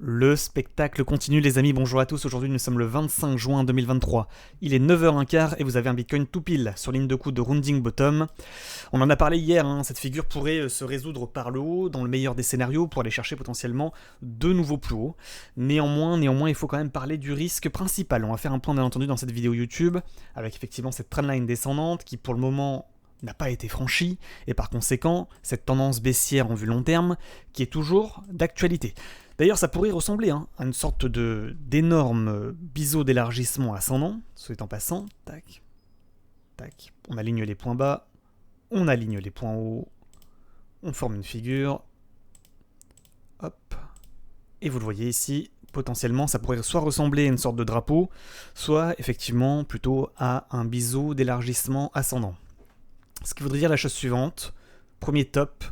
Le spectacle continue les amis, bonjour à tous, aujourd'hui nous sommes le 25 juin 2023, il est 9h15 et vous avez un bitcoin tout pile sur ligne de coup de rounding bottom. On en a parlé hier, cette figure pourrait se résoudre par le haut dans le meilleur des scénarios pour aller chercher potentiellement de nouveaux plus hauts. Néanmoins il faut quand même parler du risque principal. On va faire un point bien entendu dans cette vidéo YouTube avec effectivement cette trendline descendante qui pour le moment n'a pas été franchie, et par conséquent, cette tendance baissière en vue long terme, qui est toujours d'actualité. D'ailleurs, ça pourrait ressembler à une sorte d'énorme biseau d'élargissement ascendant, soit en passant, tac, tac, on aligne les points bas, on aligne les points hauts, on forme une figure, hop, et vous le voyez ici, potentiellement, ça pourrait soit ressembler à une sorte de drapeau, soit effectivement plutôt à un biseau d'élargissement ascendant. Ce qui voudrait dire la chose suivante, premier top,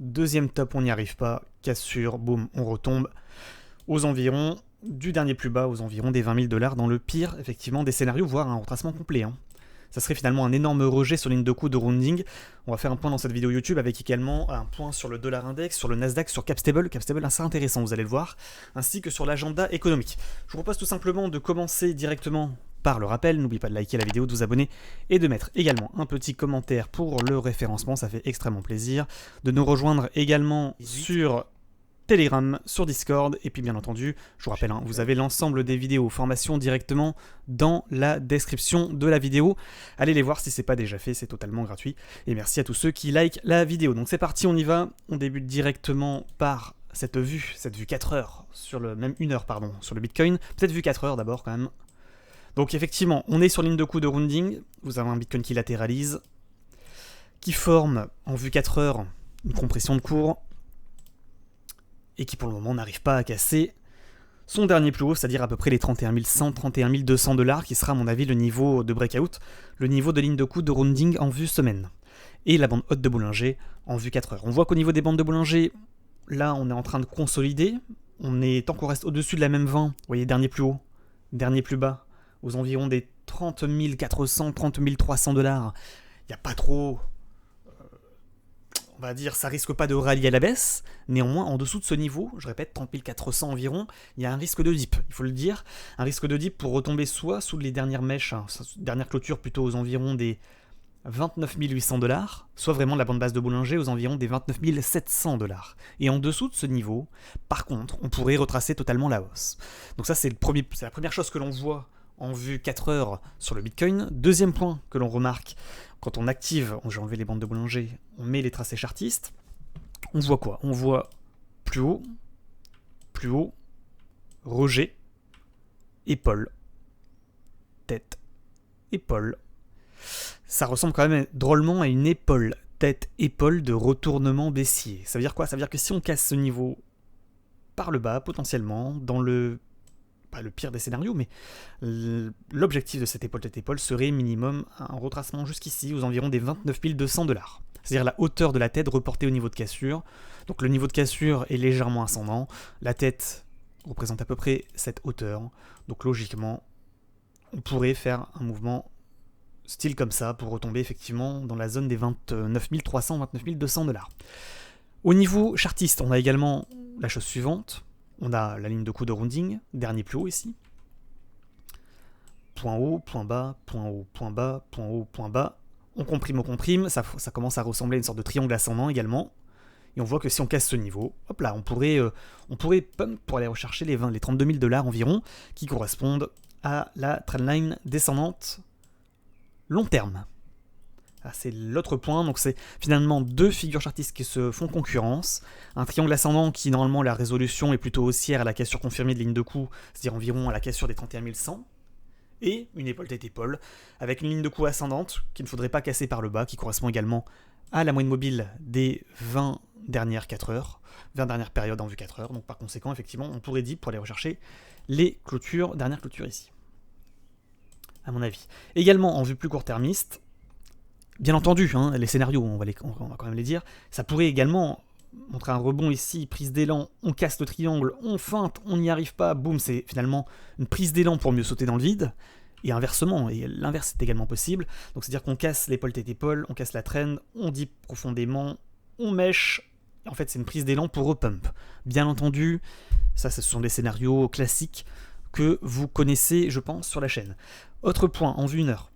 deuxième top on n'y arrive pas, cassure, boum, on retombe aux environs du dernier plus bas, aux environs des 20 000 $ dans le pire effectivement des scénarios, voire un retracement complet. Ça serait finalement un énorme rejet sur ligne de coup de rounding. On va faire un point dans cette vidéo YouTube avec également un point sur le dollar index, sur le Nasdaq, sur Capstable assez intéressant, vous allez le voir, ainsi que sur l'agenda économique. Je vous propose tout simplement de commencer directement par le rappel, n'oubliez pas de liker la vidéo, de vous abonner et de mettre également un petit commentaire pour le référencement, ça fait extrêmement plaisir. De nous rejoindre également sur Telegram, sur Discord, et puis bien entendu, je vous rappelle, vous avez l'ensemble des vidéos formations directement dans la description de la vidéo. Allez les voir si ce n'est pas déjà fait, c'est totalement gratuit. Et merci à tous ceux qui likent la vidéo. Donc c'est parti, on y va. On débute directement par cette vue 4 heures, même 1 heure pardon, sur le Bitcoin. Peut-être vue 4 heures d'abord quand même. Donc effectivement, on est sur ligne de coup de rounding, vous avez un Bitcoin qui latéralise, qui forme en vue 4 heures une compression de cours, et qui pour le moment n'arrive pas à casser son dernier plus haut, c'est-à-dire à peu près les 31 100, 31 200 $, qui sera à mon avis le niveau de breakout, le niveau de ligne de coup de rounding en vue semaine. Et la bande haute de Bollinger en vue 4 heures. On voit qu'au niveau des bandes de Bollinger, là on est en train de consolider, tant qu'on reste au-dessus de la même 20, vous voyez, dernier plus haut, dernier plus bas, aux environs des 30 400, 30 300 $. Il n'y a pas trop, on va dire, ça risque pas de rallier à la baisse. Néanmoins, en dessous de ce niveau, je répète, 30 400 environ, il y a un risque de dip, il faut le dire. Un risque de dip pour retomber soit sous les dernières mèches, dernière clôture plutôt aux environs des 29 800 $, soit vraiment la bande basse de Bollinger aux environs des 29 700 $. Et en dessous de ce niveau, par contre, on pourrait retracer totalement la hausse. Donc ça, c'est la première chose que l'on voit en vue 4 heures sur le Bitcoin. Deuxième point que l'on remarque, quand on active, j'ai enlevé les bandes de Bollinger, on met les tracés chartistes, on voit quoi? On voit plus haut, rejet, épaule, tête, épaule. Ça ressemble quand même drôlement à une épaule, tête-épaule de retournement baissier. Ça veut dire quoi? Ça veut dire que si on casse ce niveau par le bas, potentiellement, dans pas le pire des scénarios, mais l'objectif de cette épaule tête-épaule serait minimum un retracement jusqu'ici, aux environs des 29 200 $. C'est-à-dire la hauteur de la tête reportée au niveau de cassure. Donc le niveau de cassure est légèrement ascendant. La tête représente à peu près cette hauteur. Donc logiquement, on pourrait faire un mouvement style comme ça pour retomber effectivement dans la zone des 29 300, 29 200 $. Au niveau chartiste, on a également la chose suivante. On a la ligne de coup de rounding, dernier plus haut ici. Point haut, point bas, point haut, point bas, point haut, point bas. On comprime, ça commence à ressembler à une sorte de triangle ascendant également. Et on voit que si on casse ce niveau, hop là, on pourrait pump pour aller rechercher les 32 000 $ environ, qui correspondent à la trendline descendante long terme. Ah, c'est l'autre point, donc c'est finalement deux figures chartistes qui se font concurrence. Un triangle ascendant qui, normalement, la résolution est plutôt haussière à la cassure confirmée de ligne de coup, c'est-à-dire environ à la cassure des 31 100. Et une épaule tête-épaule, avec une ligne de coup ascendante qu'il ne faudrait pas casser par le bas, qui correspond également à la moyenne mobile des 20 dernières 4 heures, 20 dernières périodes en vue 4 heures. Donc par conséquent, effectivement, on pourrait dire pour aller rechercher les dernières clôtures ici, à mon avis. Également, en vue plus court-termiste, bien entendu, les scénarios, on va quand même les dire, ça pourrait également montrer un rebond ici, prise d'élan, on casse le triangle, on feinte, on n'y arrive pas, boum, c'est finalement une prise d'élan pour mieux sauter dans le vide, et inversement, et l'inverse est également possible, donc c'est-à-dire qu'on casse l'épaule tête-épaule, on casse la trend, on dip profondément, on mèche, en fait c'est une prise d'élan pour repump. Bien entendu, Ça, ce sont des scénarios classiques que vous connaissez, je pense, sur la chaîne. Autre point, en vue 1 heure.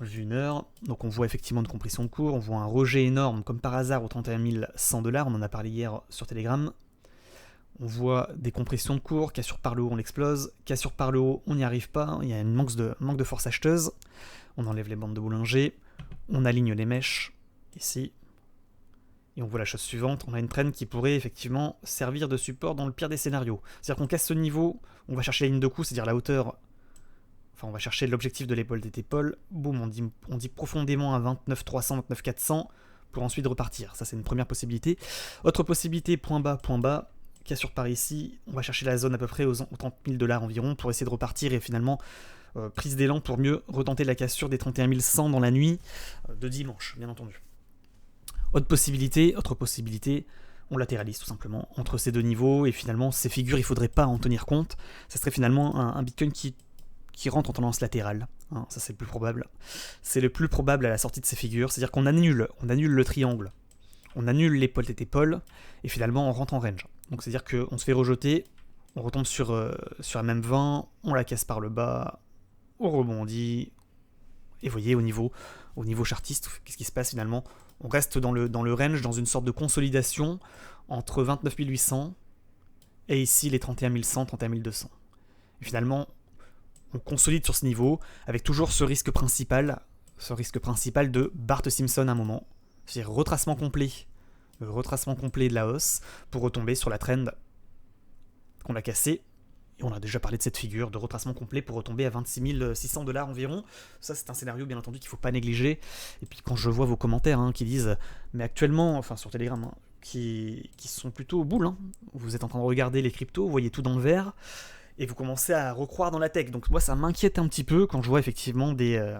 Vue 1 heure, donc on voit effectivement une compression de cours, on voit un rejet énorme, comme par hasard, au 31 100 $, on en a parlé hier sur Telegram. On voit des compressions de cours, cassure par le haut, on l'explose, cassure par le haut, on n'y arrive pas, il y a un manque de force acheteuse. On enlève les bandes de boulanger, on aligne les mèches, ici. Et on voit la chose suivante, on a une trend qui pourrait effectivement servir de support dans le pire des scénarios. C'est-à-dire qu'on casse ce niveau, on va chercher la ligne de coup, c'est-à-dire la hauteur, enfin on va chercher l'objectif de l'épaule des épaules, boum, on dit profondément à 29 300, 29 400, pour ensuite repartir. Ça c'est une première possibilité. Autre possibilité, point bas, cassure par ici, on va chercher la zone à peu près aux 30 000 $ environ, pour essayer de repartir et finalement prise d'élan pour mieux retenter la cassure des 31 100 dans la nuit de dimanche, bien entendu. Autre possibilité, on latéralise tout simplement entre ces deux niveaux, et finalement ces figures il ne faudrait pas en tenir compte, ça serait finalement un Bitcoin qui rentre en tendance latérale, hein, ça c'est le plus probable. C'est le plus probable à la sortie de ces figures, c'est-à-dire qu'on annule le triangle, on annule l'épaule tête épaule, et finalement on rentre en range. Donc c'est-à-dire qu'on se fait rejeter, on retombe sur la même 20, on la casse par le bas, on rebondit, et vous voyez au niveau chartiste, qu'est-ce qui se passe finalement? On reste dans le range, dans une sorte de consolidation entre 29 800 et ici les 31 100, 31 200. Et finalement, on consolide sur ce niveau avec toujours ce risque principal de Bart Simpson à un moment, c'est-à-dire retracement complet de la hausse pour retomber sur la trend qu'on a cassée. Et on a déjà parlé de cette figure de retracement complet pour retomber à 26 600 $ environ. Ça, c'est un scénario, bien entendu, qu'il ne faut pas négliger. Et puis, quand je vois vos commentaires qui disent, mais actuellement, enfin sur Telegram, qui sont plutôt boules, vous êtes en train de regarder les cryptos, vous voyez tout dans le vert, et vous commencez à recroire dans la tech. Donc, moi, ça m'inquiète un petit peu quand je vois effectivement des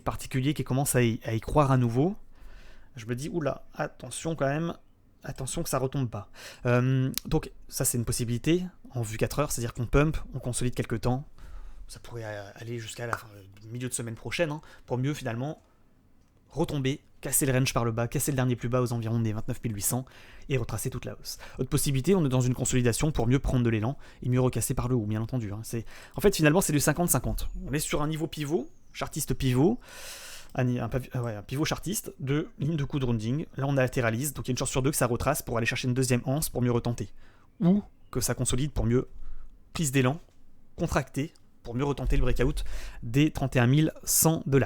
particuliers qui commencent à y croire à nouveau. Je me dis, oula, attention quand même. Attention que ça retombe pas. Donc ça c'est une possibilité en vue 4 heures, c'est-à-dire qu'on pump, on consolide quelques temps. Ça pourrait aller jusqu'à la milieu de semaine prochaine, pour mieux finalement retomber, casser le range par le bas, casser le dernier plus bas aux environs des 29 800 et retracer toute la hausse. Autre possibilité, on est dans une consolidation pour mieux prendre de l'élan et mieux recasser par le haut, bien entendu. En fait finalement c'est du 50-50. On est sur un niveau pivot, chartiste pivot, un pivot chartiste de ligne de coup de rounding. Là on a latéralise, donc il y a une chance sur deux que ça retrace pour aller chercher une deuxième anse pour mieux retenter, ou que ça consolide pour mieux prise d'élan, contracter pour mieux retenter le breakout des 31 100 $.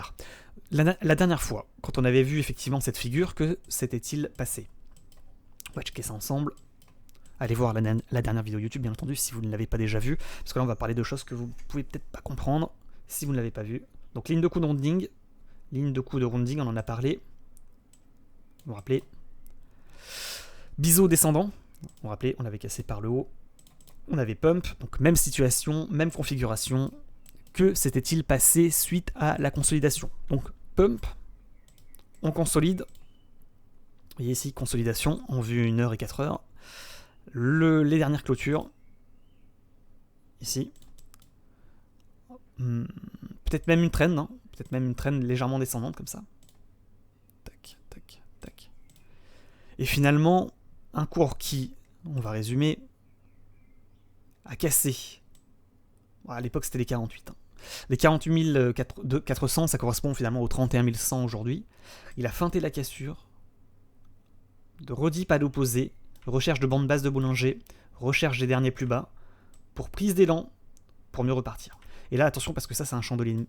La dernière fois, quand on avait vu effectivement cette figure, que s'était-il passé? On va checker ça ensemble. Allez voir la dernière vidéo YouTube, bien entendu, si vous ne l'avez pas déjà vue, parce que là on va parler de choses que vous pouvez peut-être pas comprendre si vous ne l'avez pas vu. Donc ligne de coup de rounding, on en a parlé. Vous vous rappelez? Biseau descendant, vous vous rappelez, on avait cassé par le haut. On avait pump, donc même situation, même configuration. Que s'était-il passé suite à la consolidation? Donc pump, on consolide. Vous voyez ici, consolidation en vue 1 heure et 4 heures. Les dernières clôtures, ici. Peut-être même une trend, peut-être même une trend légèrement descendante comme ça. Tac, tac, tac. Et finalement, un cours qui, on va résumer, a cassé. À l'époque, c'était les 48. Les 48 400, ça correspond finalement aux 31 100 aujourd'hui. Il a feinté la cassure, de redip à l'opposé, recherche de bande basse de Bollinger, recherche des derniers plus bas, pour prise d'élan, pour mieux repartir. Et là, attention, parce que ça, c'est un chandelier,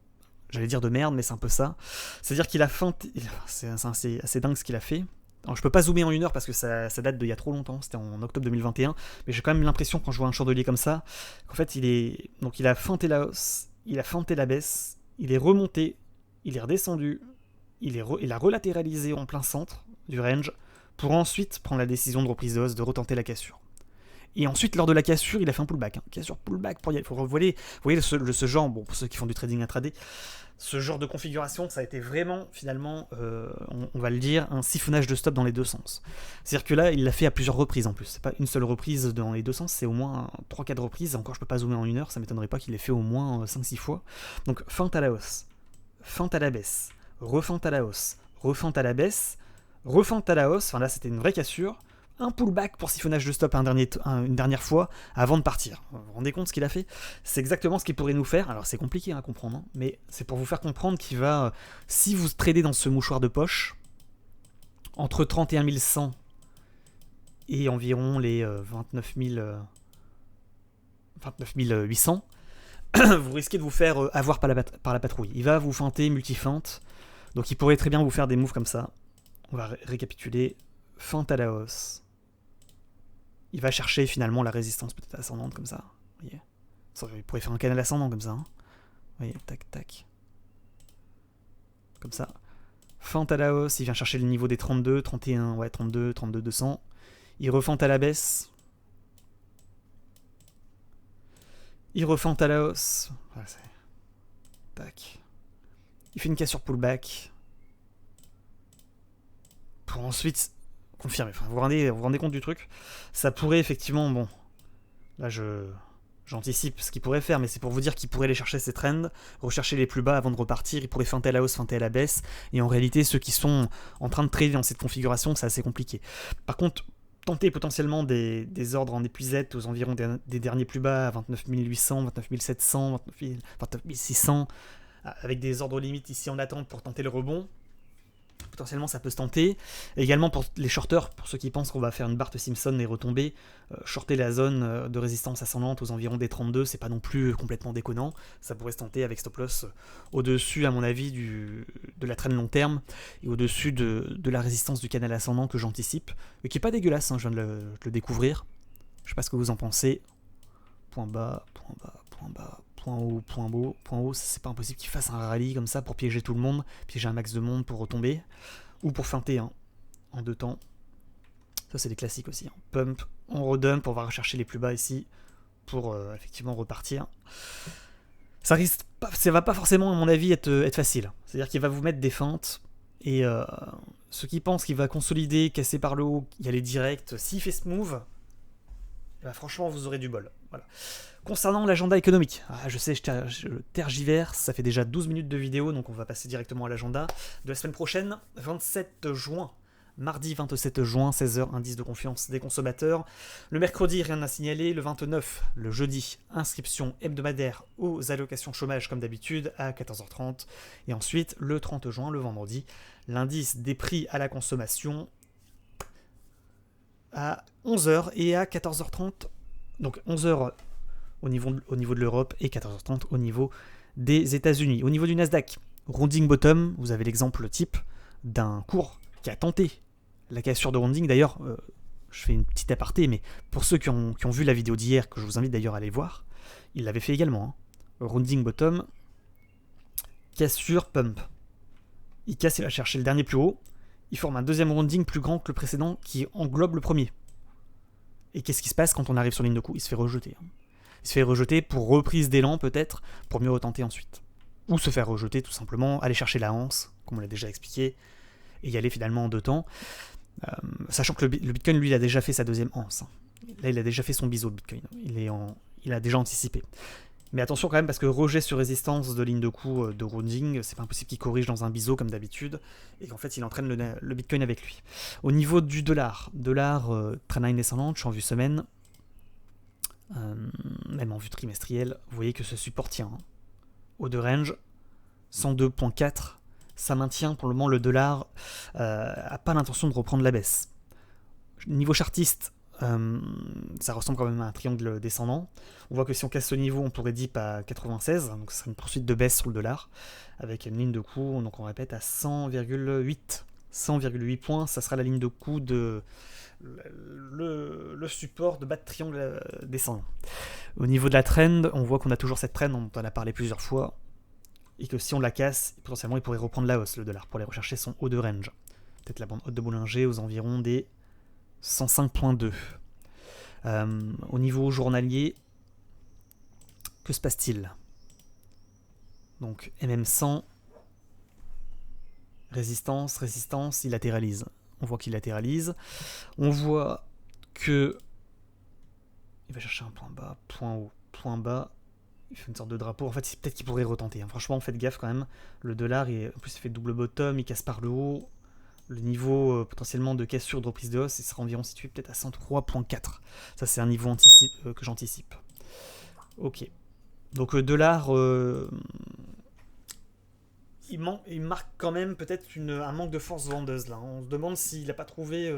j'allais dire de merde, mais c'est un peu ça. C'est-à-dire qu'il a feinté, c'est assez dingue ce qu'il a fait. Alors, je peux pas zoomer en 1 heure parce que ça date d'il y a trop longtemps, c'était en octobre 2021, mais j'ai quand même l'impression, quand je vois un chandelier comme ça, qu'en fait, il a feinté la hausse, il a feinté la baisse, il est remonté, il est redescendu, il a relatéralisé en plein centre du range, pour ensuite prendre la décision de reprise de hausse, de retenter la cassure. Et ensuite, lors de la cassure, il a fait un pullback. Cassure, pullback, pour y aller. Vous voyez ce genre, bon, pour ceux qui font du trading intraday, ce genre de configuration, ça a été vraiment, finalement, on va le dire, un siphonnage de stop dans les deux sens. C'est-à-dire que là, il l'a fait à plusieurs reprises en plus. C'est pas une seule reprise dans les deux sens, c'est au moins 3-4 reprises. Encore, je peux pas zoomer en 1 heure, ça m'étonnerait pas qu'il l'ait fait au moins 5-6 fois. Donc, feinte à la hausse, feinte à la baisse, refeinte à la hausse, refeinte à la baisse, refeinte à la hausse. Enfin là, c'était une vraie cassure. un pullback pour siphonnage de stop une dernière fois avant de partir. Vous vous rendez compte ce qu'il a fait? C'est exactement ce qu'il pourrait nous faire. Alors c'est compliqué à comprendre, hein, mais c'est pour vous faire comprendre qu'il va, si vous tradez dans ce mouchoir de poche, entre 31 100 et environ les 29 800, vous risquez de vous faire avoir par la patrouille. Il va vous feinter, multi-feinte, donc il pourrait très bien vous faire des moves comme ça. On va récapituler. Feinte à la hausse. Il va chercher finalement la résistance peut-être ascendante comme ça. Vous voyez, il pourrait faire un canal ascendant comme ça. Hein. Vous voyez, tac, tac. Comme ça. Feinte à la hausse, il vient chercher le niveau des 32, 31, ouais, 32, 32, 200. Il refente à la baisse. Il refente à la hausse. Ouais, tac. Il fait une cassure pullback. Pour ensuite confirmer. Enfin, vous vous rendez compte du truc? Ça pourrait effectivement, bon, là j'anticipe ce qu'il pourrait faire, mais c'est pour vous dire qu'il pourrait aller chercher ses trends, rechercher les plus bas avant de repartir, il pourrait feinter à la hausse, feinter à la baisse, et en réalité ceux qui sont en train de trader dans cette configuration, c'est assez compliqué. Par contre, tenter potentiellement des ordres en épuisette aux environs des derniers plus bas, à 29 800, 29 700, 29 600, avec des ordres limites ici en attente pour tenter le rebond. Potentiellement ça peut se tenter. Et également pour les shorters, pour ceux qui pensent qu'on va faire une Bart Simpson et retomber, shorter la zone de résistance ascendante aux environs des 32, c'est pas non plus complètement déconnant. Ça pourrait se tenter avec stop loss au-dessus, à mon avis, de la trend long terme et au-dessus de la résistance du canal ascendant que j'anticipe, et qui est pas dégueulasse, hein, je viens de le découvrir. Je sais pas ce que vous en pensez. Point bas, point bas, point bas. Point haut, c'est pas impossible qu'il fasse un rallye comme ça pour piéger tout le monde, piéger un max de monde pour retomber, ou pour feinter hein, en deux temps. Ça c'est des classiques aussi. Hein. Pump, on redump, on va rechercher les plus bas ici pour effectivement repartir. Ça va pas forcément à mon avis être facile. C'est-à-dire qu'il va vous mettre des feintes et ceux qui pensent qu'il va consolider, casser par le haut, y aller direct, s'il fait ce move, bah, franchement vous aurez du bol. Voilà. Concernant l'agenda économique, je sais, je tergiverse, ça fait déjà 12 minutes de vidéo, donc on va passer directement à l'agenda de la semaine prochaine, 27 juin, mardi 27 juin, 16h, indice de confiance des consommateurs. Le mercredi, rien à signaler. Le 29, le jeudi, inscription hebdomadaire aux allocations chômage comme d'habitude à 14h30. Et ensuite, le 30 juin, le vendredi, l'indice des prix à la consommation à 11h et à 14h30. Donc 11h au niveau de l'Europe et 14h30 au niveau des États-Unis. Au niveau du Nasdaq, rounding bottom, vous avez l'exemple type d'un cours qui a tenté la cassure de rounding. D'ailleurs, je fais une petite aparté, mais pour ceux qui ont vu la vidéo d'hier, que je vous invite d'ailleurs à aller voir, il l'avait fait également. Hein. Rounding bottom, cassure pump. Il casse, il va chercher le dernier plus haut. Il forme un deuxième rounding plus grand que le précédent qui englobe le premier. Et qu'est-ce qui se passe quand on arrive sur ligne de coup? Il se fait rejeter. Il se fait rejeter pour reprise d'élan peut-être, pour mieux retenter ensuite. Ou se faire rejeter tout simplement, aller chercher la hanse, comme on l'a déjà expliqué, et y aller finalement en deux temps. Sachant que le Bitcoin, lui, il a déjà fait sa deuxième hanse. Là, il a déjà fait son biseau, le Bitcoin. Il a déjà anticipé. Mais attention quand même, parce que rejet sur résistance de ligne de coup de rounding, c'est pas impossible qu'il corrige dans un biseau comme d'habitude, et qu'en fait il entraîne le Bitcoin avec lui. Au niveau du dollar, trendline descendante, je suis en vue semaine, même en vue trimestrielle, vous voyez que ce support tient. Hein. Haut de range, 102.4, ça maintient pour le moment le dollar, a pas l'intention de reprendre la baisse. Niveau chartiste, ça ressemble quand même à un triangle descendant. On voit que si on casse ce niveau, on pourrait dip à 96, donc ce serait une poursuite de baisse sur le dollar, avec une ligne de coup, donc on répète, à 100,8 points, ça sera la ligne de coup de le support de bas de triangle descendant. Au niveau de la trend, on voit qu'on a toujours cette trend, on en a parlé plusieurs fois, et que si on la casse, potentiellement il pourrait reprendre la hausse, le dollar, pour aller rechercher son haut de range. Peut-être la bande haute de Bollinger aux environs des 105.2. Au niveau journalier, que se passe-t-il? Donc MM100, résistance, il latéralise. On voit qu'il latéralise. On voit que il va chercher un point bas, point haut, point bas. Il fait une sorte de drapeau. En fait, peut-être qu'il pourrait retenter. Hein. Franchement, faites gaffe quand même. Le dollar, en plus, il fait double bottom, il casse par le haut. le niveau potentiellement de cassure de reprise de hausse, il sera environ situé peut-être à 103.4. Ça, c'est un niveau que j'anticipe. Ok. Donc dollar, il marque quand même peut-être un manque de force vendeuse là. On se demande s'il n'a pas trouvé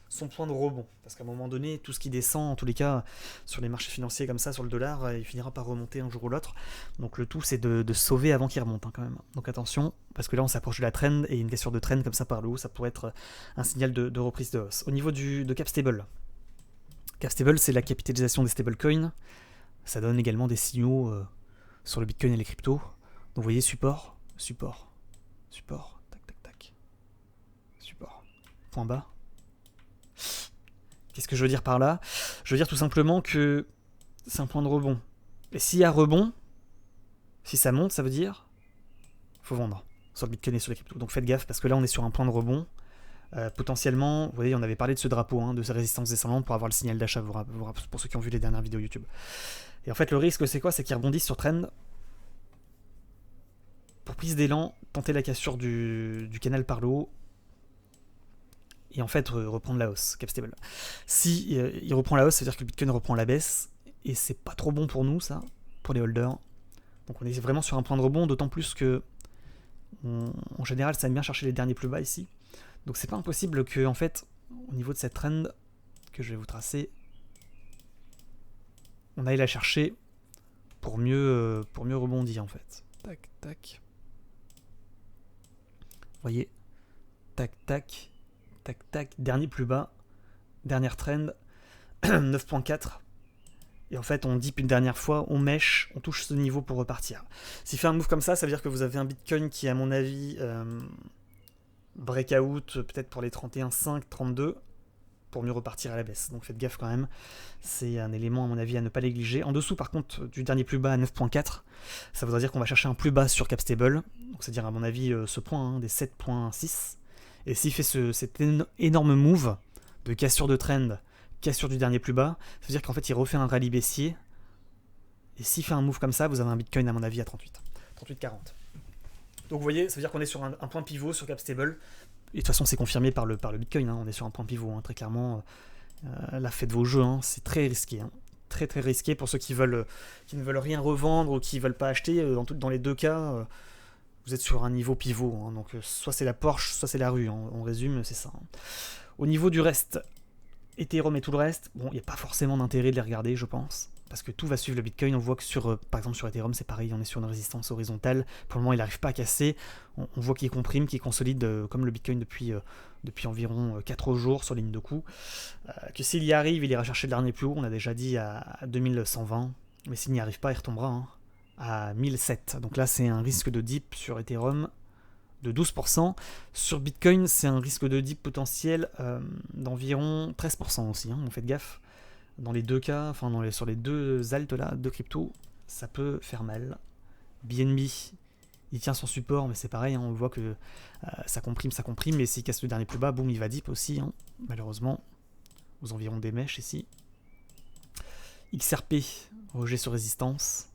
son point de rebond. Parce qu'à un moment donné, tout ce qui descend, en tous les cas, sur les marchés financiers comme ça, sur le dollar, il finira par remonter un jour ou l'autre. Donc le tout, c'est de sauver avant qu'il remonte quand même. Donc attention, parce que là, on s'approche de la trend, et une cassure de trend comme ça par le haut, ça pourrait être un signal de reprise de hausse. Au niveau de Capstable, c'est la capitalisation des stablecoins. Ça donne également des signaux sur le Bitcoin et les cryptos. Donc vous voyez, support, tac, tac, tac. Support, point bas. Qu'est-ce que je veux dire par là? Je veux dire tout simplement que c'est un point de rebond. Et s'il y a rebond, si ça monte, ça veut dire faut vendre sur le Bitcoin et sur les cryptos. Donc faites gaffe, parce que là on est sur un point de rebond. Potentiellement, vous voyez, on avait parlé de ce drapeau, de ces résistances descendantes pour avoir le signal d'achat, pour ceux qui ont vu les dernières vidéos YouTube. Et en fait, le risque, c'est quoi? C'est qu'ils rebondissent sur trend pour prise d'élan, tenter la cassure du canal par le haut, et en fait reprendre la hausse, Capstable. Si il reprend la hausse, ça veut dire que le Bitcoin reprend la baisse, et c'est pas trop bon pour nous, ça, pour les holders. Donc on est vraiment sur un point de rebond, d'autant plus que en général, ça aime bien chercher les derniers plus bas ici. Donc c'est pas impossible que, en fait, au niveau de cette trend que je vais vous tracer, on aille la chercher pour mieux rebondir en fait. Tac, tac. Vous voyez, tac, tac, tac, tac, dernier plus bas, dernière trend, 9.4. Et en fait, on dip une dernière fois, on mèche, on touche ce niveau pour repartir. S'il fait un move comme ça, ça veut dire que vous avez un Bitcoin qui, à mon avis, breakout, peut-être pour les 31,5, 32, pour mieux repartir à la baisse. Donc faites gaffe quand même. C'est un élément, à mon avis, à ne pas négliger. En dessous, par contre, du dernier plus bas à 9.4, ça voudrait dire qu'on va chercher un plus bas sur Capstable. Donc c'est-à-dire, à mon avis, ce point, des 7.6. Et s'il fait cet énorme move de cassure de trend, cassure du dernier plus bas, ça veut dire qu'en fait, il refait un rallye baissier. Et s'il fait un move comme ça, vous avez un Bitcoin, à mon avis, à 38,40. Donc vous voyez, ça veut dire qu'on est sur un point pivot sur Capstable. Et de toute façon, c'est confirmé par le Bitcoin. On est sur un point pivot, très clairement. Là, faites vos jeux. C'est très risqué. Très, très risqué pour ceux qui ne veulent rien revendre ou qui ne veulent pas acheter. Dans les deux cas, vous êtes sur un niveau pivot. Donc, soit c'est la Porsche, soit c'est la rue. On résume, c'est ça. Au niveau du reste, Ethereum et tout le reste, bon, il n'y a pas forcément d'intérêt de les regarder, je pense. Parce que tout va suivre le Bitcoin. On voit que par exemple sur Ethereum, c'est pareil, on est sur une résistance horizontale. Pour le moment, il n'arrive pas à casser. On voit qu'il comprime, qu'il consolide comme le Bitcoin depuis environ 4 jours sur ligne de coup. Que s'il y arrive, il ira chercher le dernier plus haut. On a déjà dit à 2120. Mais s'il n'y arrive pas, il retombera à 1007. Donc là, c'est un risque de dip sur Ethereum de 12%. Sur Bitcoin, c'est un risque de dip potentiel d'environ 13% aussi. On fait gaffe. Dans les deux cas, sur les deux altes là, deux cryptos, ça peut faire mal. BNB, il tient son support, mais c'est pareil, on voit que ça comprime, mais s'il casse le dernier plus bas, boum, il va dip aussi, malheureusement, aux environs des mèches ici. XRP, rejet sur résistance.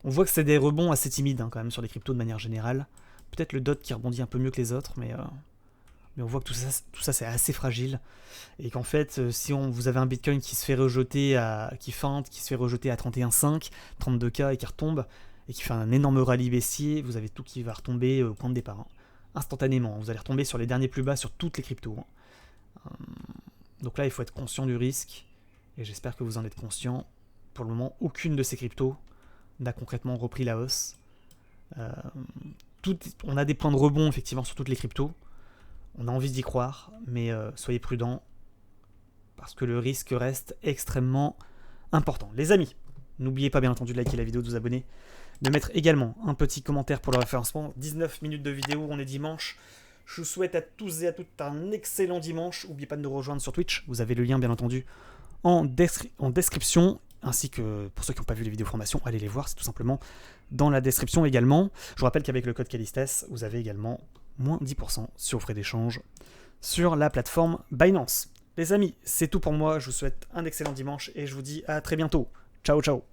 On voit que c'est des rebonds assez timides quand même sur les cryptos de manière générale. Peut-être le DOT qui rebondit un peu mieux que les autres, mais on voit que tout ça c'est assez fragile, et qu'en fait, si vous avez un Bitcoin qui se fait rejeter qui se fait rejeter à 31,5, 32K et qui retombe, et qui fait un énorme rallye baissier, vous avez tout qui va retomber au point de départ. Instantanément, vous allez retomber sur les derniers plus bas sur toutes les cryptos. Donc là, il faut être conscient du risque, et j'espère que vous en êtes conscient. Pour le moment, aucune de ces cryptos n'a concrètement repris la hausse. On a des points de rebond effectivement sur toutes les cryptos. On a envie d'y croire, mais soyez prudents, parce que le risque reste extrêmement important. Les amis, n'oubliez pas bien entendu de liker la vidéo, de vous abonner, de mettre également un petit commentaire pour le référencement. 19 minutes de vidéo, on est dimanche. Je vous souhaite à tous et à toutes un excellent dimanche. N'oubliez pas de nous rejoindre sur Twitch, vous avez le lien bien entendu en description, ainsi que pour ceux qui n'ont pas vu les vidéos formation, allez les voir, c'est tout simplement dans la description également. Je vous rappelle qu'avec le code Calistes, vous avez également moins 10% sur vos frais d'échange sur la plateforme Binance. Les amis, c'est tout pour moi, je vous souhaite un excellent dimanche et je vous dis à très bientôt. Ciao, ciao.